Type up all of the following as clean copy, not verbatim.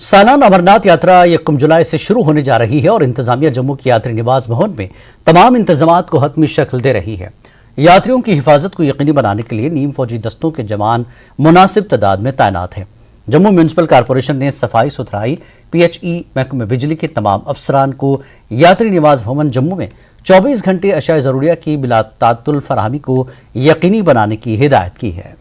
सालाना अमरनाथ यात्रा 1 जुलाई से शुरू होने जा रही है और इंतजामिया जम्मू के यात्री निवास भवन में तमाम इंतजामात को हतमी शक्ल दे रही है। यात्रियों की हिफाजत को यकीनी बनाने के लिए नीम फौजी दस्तों के जवान मुनासिब तादाद में तैनात हैं। जम्मू म्यूनिसिपल कॉरपोरेशन ने सफाई सुथराई, PHE, महकमे बिजली के तमाम अफसरान को यात्री निवास भवन जम्मू में 24 घंटे अशिया जरूरिया की बिला तातुल फराहमी को यकीनी बनाने की हिदायत की है।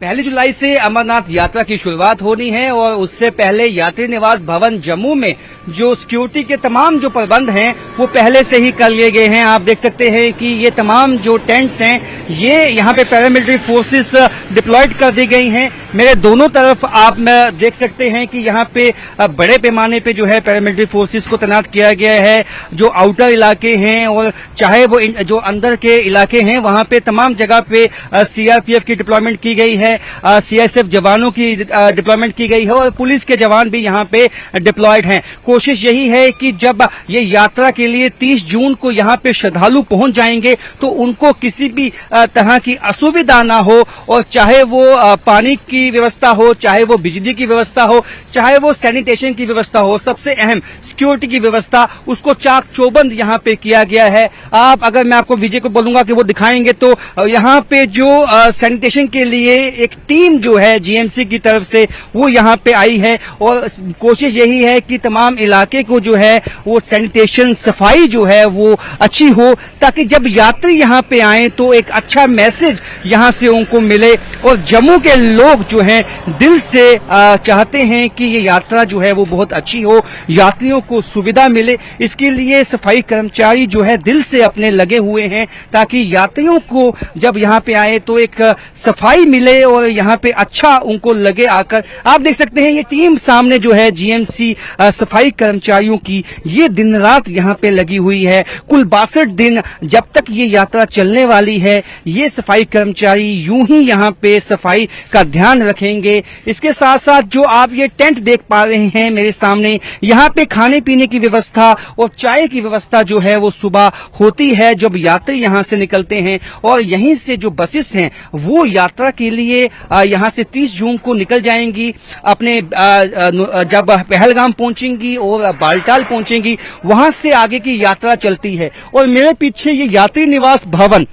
1 जुलाई से अमरनाथ यात्रा की शुरुआत होनी है और उससे पहले यात्री निवास भवन जम्मू में जो सिक्योरिटी के तमाम जो प्रबंध हैं वो पहले से ही कर लिए गए हैं। आप देख सकते हैं कि ये तमाम जो टेंट्स हैं ये यहाँ पे पैरामिलिट्री फोर्सेस डिप्लॉयड कर दी गई हैं। मेरे दोनों तरफ आप देख सकते हैं कि यहाँ पे बड़े पैमाने पे जो है पैरामिलिट्री फोर्सेस को तैनात किया गया है। जो आउटर इलाके हैं और चाहे वो जो अंदर के इलाके हैं वहाँ पे तमाम जगह पे CRPF की डिप्लॉयमेंट की गई है, CSF जवानों की डिप्लॉयमेंट की गई है और पुलिस के जवान भी यहाँ पे डिप्लॉयड हैं। कोशिश यही है कि जब ये यात्रा के लिए 30 जून को यहाँ पे श्रद्धालु पहुंच जाएंगे तो उनको किसी भी तरह की असुविधा ना हो, और चाहे वो पानी की व्यवस्था हो, चाहे वो बिजली की व्यवस्था हो, चाहे वो सैनिटेशन की व्यवस्था हो, सबसे अहम सिक्योरिटी की व्यवस्था, उसको चाक चौबंद यहाँ पे किया गया है। आप अगर मैं आपको विजय को बोलूंगा कि वो दिखाएंगे तो यहाँ पे जो सैनिटेशन के लिए एक टीम जो है GMC की तरफ से वो यहाँ पे आई है और कोशिश यही है कि तमाम इलाके को जो है वो सैनिटेशन सफाई जो है वो अच्छी हो, ताकि जब यात्री यहाँ पे आए तो एक अच्छा मैसेज यहाँ से उनको मिले। और जम्मू के लोग जो हैं दिल से चाहते हैं कि ये यात्रा जो है वो बहुत अच्छी हो, यात्रियों को सुविधा मिले। इसके लिए सफाई कर्मचारी जो है दिल से अपने लगे हुए हैं ताकि यात्रियों को जब यहाँ पे आए तो एक सफाई मिले और यहाँ पे अच्छा उनको लगे आकर। आप देख सकते हैं ये टीम सामने जो है GMC सफाई कर्मचारियों की ये दिन रात यहाँ पे लगी हुई है। कुल 62 दिन जब तक ये यात्रा चलने वाली है ये सफाई कर्मचारी यूं ही यहाँ पे सफाई का ध्यान रखेंगे। इसके साथ साथ जो आप ये टेंट देख पा रहे हैं मेरे सामने, यहाँ पे खाने पीने की व्यवस्था और चाय की व्यवस्था जो है वो सुबह होती है जब यात्री यहाँ से निकलते हैं, और यहीं से जो बसेस हैं वो यात्रा के लिए यहाँ से 30 जून को निकल जाएंगी। अपने जब पहलगाम पहुंचेंगी और बालटाल पहुंचेंगी वहां से आगे की यात्रा चलती है। और मेरे पीछे ये यात्री निवास भवन,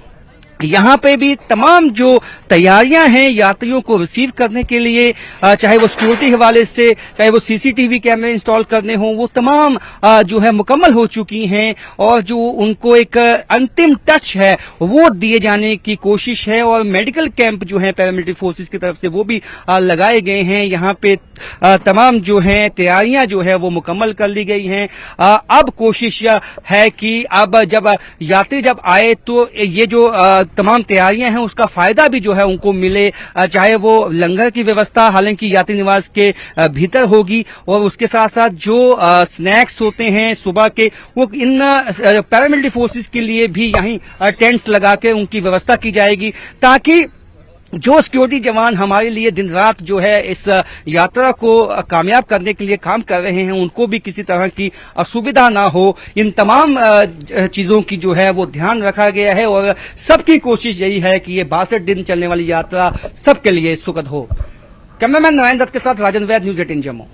यहाँ पे भी तमाम जो तैयारियां हैं यात्रियों को रिसीव करने के लिए, चाहे वो सिक्योरिटी हवाले से, चाहे वो CCTV कैमरे इंस्टॉल करने हों, वो तमाम जो है मुकम्मल हो चुकी हैं और जो उनको एक अंतिम टच है वो दिए जाने की कोशिश है। और मेडिकल कैंप जो है पैरामिलिट्री फोर्सेस की तरफ से वो भी लगाए गए हैं। यहाँ पे तमाम जो है तैयारियां जो है वो मुकम्मल कर ली गई हैं। अब कोशिश है कि अब जब यात्री जब आए तो ये जो तमाम तैयारियां हैं उसका फायदा भी जो है उनको मिले, चाहे वो लंगर की व्यवस्था हालांकि यात्री निवास के भीतर होगी, और उसके साथ साथ जो स्नैक्स होते हैं सुबह के वो इन पैरामिलिट्री फोर्सेस के लिए भी यहीं टेंट्स लगा के उनकी व्यवस्था की जाएगी, ताकि जो सिक्योरिटी जवान हमारे लिए दिन रात जो है इस यात्रा को कामयाब करने के लिए काम कर रहे हैं उनको भी किसी तरह की असुविधा ना हो। इन तमाम चीजों की जो है वो ध्यान रखा गया है और सबकी कोशिश यही है कि ये 62 दिन चलने वाली यात्रा सबके लिए सुखद हो। कैमरामैन नारायण दत्त के साथ राजन वैद, News 18 जम्मू।